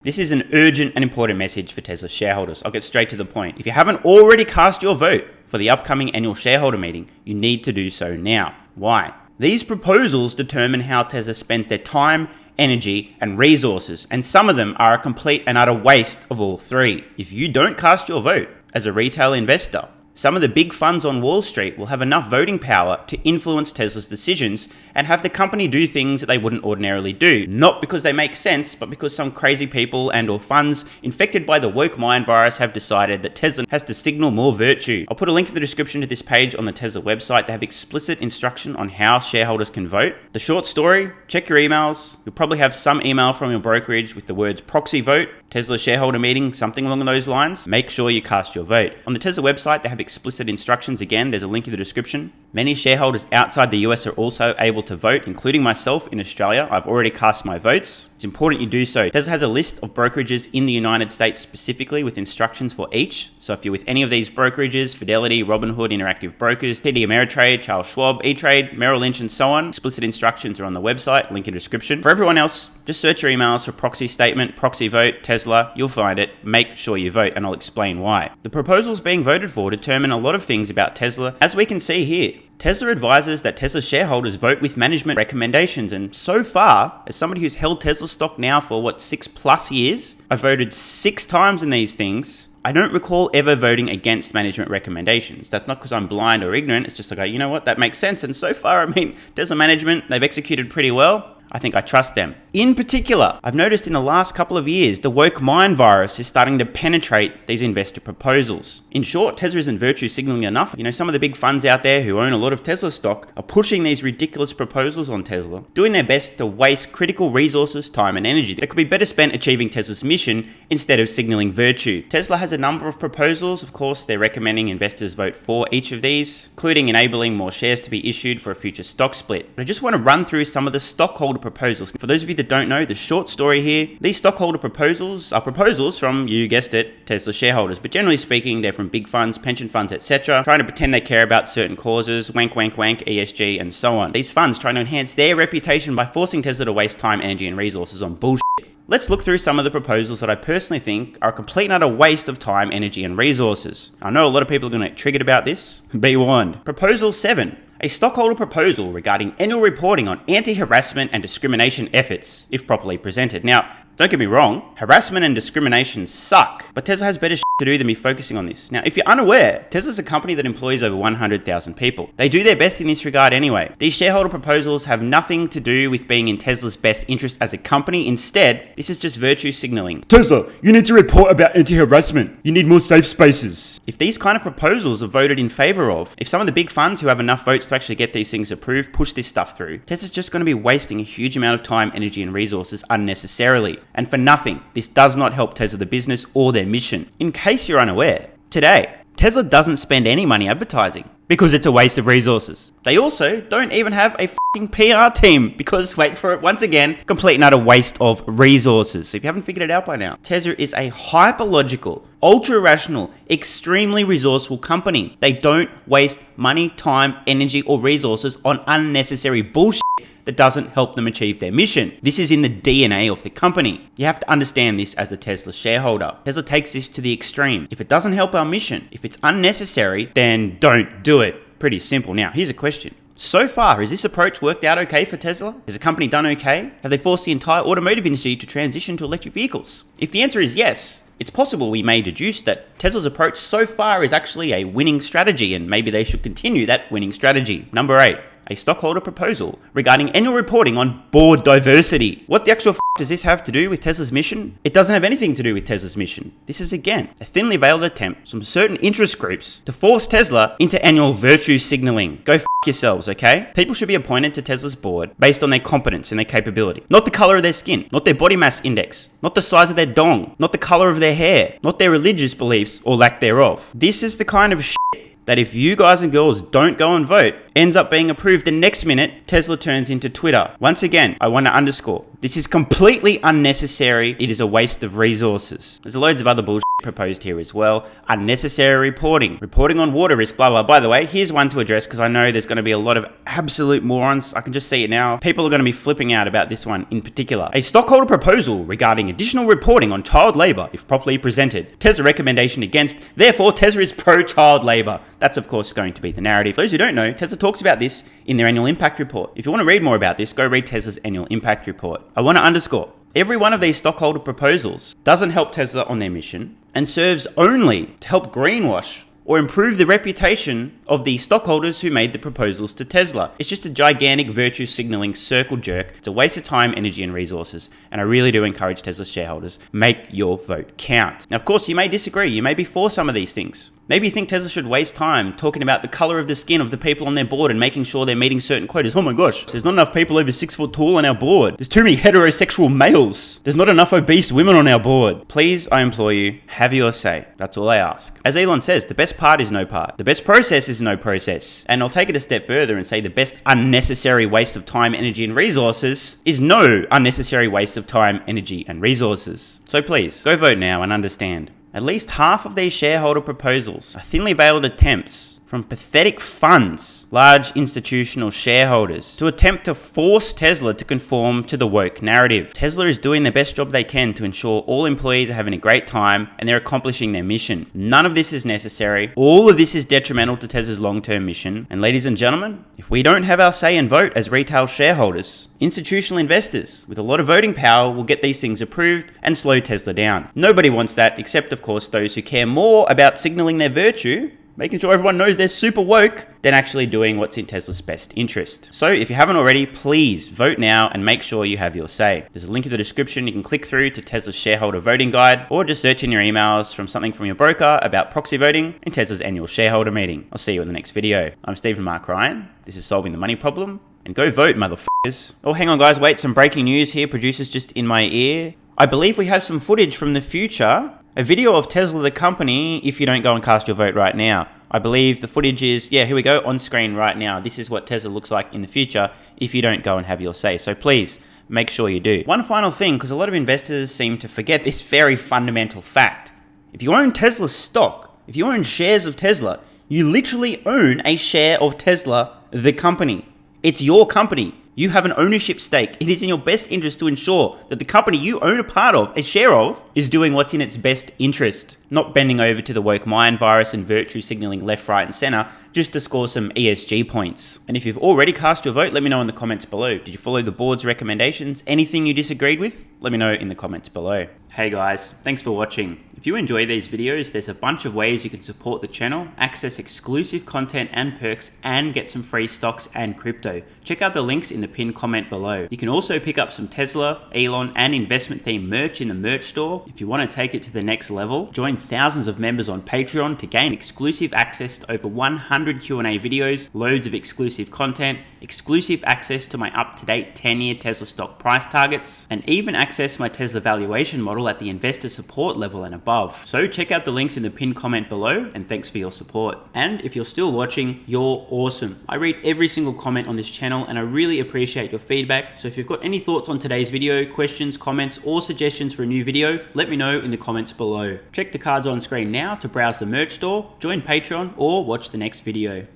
This is an urgent and important message for Tesla shareholders. I'll get straight to the point. If you haven't already cast your vote for the upcoming annual shareholder meeting, you need to do so now. Why? These proposals determine how Tesla spends their time, energy, and resources, and some of them are a complete and utter waste of all three. If you don't cast your vote as a retail investor, some of the big funds on Wall Street will have enough voting power to influence Tesla's decisions and have the company do things that they wouldn't ordinarily do. Not because they make sense, but because some crazy people and or funds infected by the woke mind virus have decided that Tesla has to signal more virtue. I'll put a link in the description to this page on the Tesla website. They have explicit instruction on how shareholders can vote. The short story, check your emails. You'll probably have some email from your brokerage with the words proxy vote, Tesla shareholder meeting, something along those lines. Make sure you cast your vote. On the Tesla website, they have explicit instructions. Again, there's a link in the description. Many shareholders outside the US are also able to vote, including myself in Australia. I've already cast my votes. It's important you do so. Tesla has a list of brokerages in the United States specifically with instructions for each. So if you're with any of these brokerages, Fidelity, Robinhood, Interactive Brokers, TD Ameritrade, Charles Schwab, E-Trade, Merrill Lynch, and so on, explicit instructions are on the website, link in the description. For everyone else, just search your emails for proxy statement, proxy vote, Tesla, you'll find it. Make sure you vote and I'll explain why. The proposals being voted for determine a lot of things about Tesla, as we can see here. Tesla advises that Tesla shareholders vote with management recommendations, and so far, as somebody who's held Tesla stock now for 6+ years, I've voted 6 times in these things. I don't recall ever voting against management recommendations. That's not because I'm blind or ignorant, it's just like, you know what, that makes sense. And so far, Tesla management, they've executed pretty well. I think I trust them. In particular, I've noticed in the last couple of years, the woke mind virus is starting to penetrate these investor proposals. In short, Tesla isn't virtue signaling enough. Some of the big funds out there who own a lot of Tesla stock are pushing these ridiculous proposals on Tesla, doing their best to waste critical resources, time, and energy that could be better spent achieving Tesla's mission instead of signaling virtue. Tesla has a number of proposals. Of course, they're recommending investors vote for each of these, including enabling more shares to be issued for a future stock split. But I just want to run through some of the stockholder proposals. For those of you that don't know, the short story here, these stockholder proposals are proposals from, you guessed it, Tesla shareholders. But generally speaking, they're from big funds, pension funds, etc., trying to pretend they care about certain causes, wank, wank, wank, ESG, and so on. These funds trying to enhance their reputation by forcing Tesla to waste time, energy, and resources on bullshit. Let's look through some of the proposals that I personally think are a complete and utter waste of time, energy, and resources. I know a lot of people are going to get triggered about this. Be warned. Proposal 7. A stockholder proposal regarding annual reporting on anti-harassment and discrimination efforts, if properly presented. Now, don't get me wrong, harassment and discrimination suck, but Tesla has better shit to do than be focusing on this. Now, if you're unaware, Tesla's a company that employs over 100,000 people. They do their best in this regard anyway. These shareholder proposals have nothing to do with being in Tesla's best interest as a company. Instead, this is just virtue signaling. Tesla, you need to report about anti-harassment. You need more safe spaces. If these kind of proposals are voted in favor of, if some of the big funds who have enough votes to actually get these things approved push this stuff through, Tesla's just going to be wasting a huge amount of time, energy, and resources unnecessarily. And for nothing. This does not help Tesla the business or their mission. In case you're unaware, today, Tesla doesn't spend any money advertising because it's a waste of resources. They also don't even have a fucking PR team because, wait for it once again, complete and utter waste of resources. If you haven't figured it out by now, Tesla is a hyper-logical, ultra-rational, extremely resourceful company. They don't waste money, time, energy, or resources on unnecessary bullshit that doesn't help them achieve their mission. This is in the DNA of the company. You have to understand this as a Tesla shareholder. Tesla takes this to the extreme. If it doesn't help our mission, if it's unnecessary, then don't do it. Pretty simple. Now, here's a question. So far, has this approach worked out okay for Tesla? Has the company done okay? Have they forced the entire automotive industry to transition to electric vehicles? If the answer is yes, it's possible we may deduce that Tesla's approach so far is actually a winning strategy, and maybe they should continue that winning strategy. Number 8. A stockholder proposal regarding annual reporting on board diversity. What the actual does this have to do with Tesla's mission? It doesn't have anything to do with Tesla's mission. This is again a thinly veiled attempt from certain interest groups to force Tesla into annual virtue signaling. Go yourselves, okay? People should be appointed to Tesla's board based on their competence and their capability. Not the color of their skin, not their body mass index, not the size of their dong, not the color of their hair, not their religious beliefs or lack thereof. This is the kind of shit that if you guys and girls don't go and vote, ends up being approved the next minute Tesla turns into Twitter. Once again, I want to underscore, this is completely unnecessary. It is a waste of resources. There's loads of other bullshit proposed here as well. Unnecessary reporting on water risk, blah, blah. By the way, here's one to address because I know there's going to be a lot of absolute morons. I can just see it now. People are going to be flipping out about this one in particular. A stockholder proposal regarding additional reporting on child labor if properly presented. Tesla recommendation against, therefore Tesla is pro-child labor. That's of course going to be the narrative. For those who don't know, Tesla talks about this in their annual impact report. If you want to read more about this, go read Tesla's annual impact report. I want to underscore, every one of these stockholder proposals doesn't help Tesla on their mission and serves only to help greenwash or improve the reputation of the stockholders who made the proposals to Tesla. It's just a gigantic virtue signaling circle jerk. It's a waste of time, energy, and resources. And I really do encourage Tesla shareholders, make your vote count. Now, of course, you may disagree. You may be for some of these things. Maybe you think Tesla should waste time talking about the color of the skin of the people on their board and making sure they're meeting certain quotas. Oh my gosh, there's not enough people over 6 foot tall on our board. There's too many heterosexual males. There's not enough obese women on our board. Please, I implore you, have your say. That's all I ask. As Elon says, the best part is no part. The best process is no process. And I'll take it a step further and say the best unnecessary waste of time, energy, and resources is no unnecessary waste of time, energy, and resources. So please, go vote now and understand. At least half of these shareholder proposals are thinly veiled attempts from pathetic funds, large institutional shareholders, to attempt to force Tesla to conform to the woke narrative. Tesla is doing the best job they can to ensure all employees are having a great time and they're accomplishing their mission. None of this is necessary. All of this is detrimental to Tesla's long-term mission. And ladies and gentlemen, if we don't have our say and vote as retail shareholders, institutional investors with a lot of voting power will get these things approved and slow Tesla down. Nobody wants that, except of course those who care more about signaling their virtue, making sure everyone knows they're super woke, than actually doing what's in Tesla's best interest. So if you haven't already, please vote now and make sure you have your say. There's a link in the description you can click through to Tesla's shareholder voting guide, or just search in your emails from something from your broker about proxy voting in Tesla's annual shareholder meeting. I'll see you in the next video. I'm Stephen Mark Ryan. This is Solving the Money Problem. And go vote, motherfuckers. Oh, hang on guys, wait, some breaking news here. Producers just in my ear. I believe we have some footage from the future. A video of Tesla the company if you don't go and cast your vote right now. I believe the footage is, yeah, here we go, on screen right now. This is what Tesla looks like in the future if you don't go and have your say. So please, make sure you do. One final thing, because a lot of investors seem to forget this very fundamental fact. If you own Tesla stock, if you own shares of Tesla, you literally own a share of Tesla, the company. It's your company. You have an ownership stake. It is in your best interest to ensure that the company you own a part of, a share of, is doing what's in its best interest, not bending over to the woke mind virus and virtue signaling left, right, and center just to score some ESG points. And if you've already cast your vote, let me know in the comments below. Did you follow the board's recommendations? Anything you disagreed with? Let me know in the comments below. Hey guys, thanks for watching. If you enjoy these videos, there's a bunch of ways you can support the channel, access exclusive content and perks, and get some free stocks and crypto. Check out the links in the pinned comment below. You can also pick up some Tesla, Elon, and investment themed merch in the merch store. If you want to take it to the next level, join thousands of members on Patreon to gain exclusive access to over 100 Q&A videos, loads of exclusive content, exclusive access to my up-to-date 10-year Tesla stock price targets, and even access my Tesla valuation model at the investor support level and above. So check out the links in the pinned comment below, and thanks for your support. And if you're still watching, you're awesome. I read every single comment on this channel and I really appreciate your feedback. So if you've got any thoughts on today's video, questions, comments, or suggestions for a new video, let me know in the comments below. Check the cards on screen now to browse the merch store, join Patreon, or watch the next video.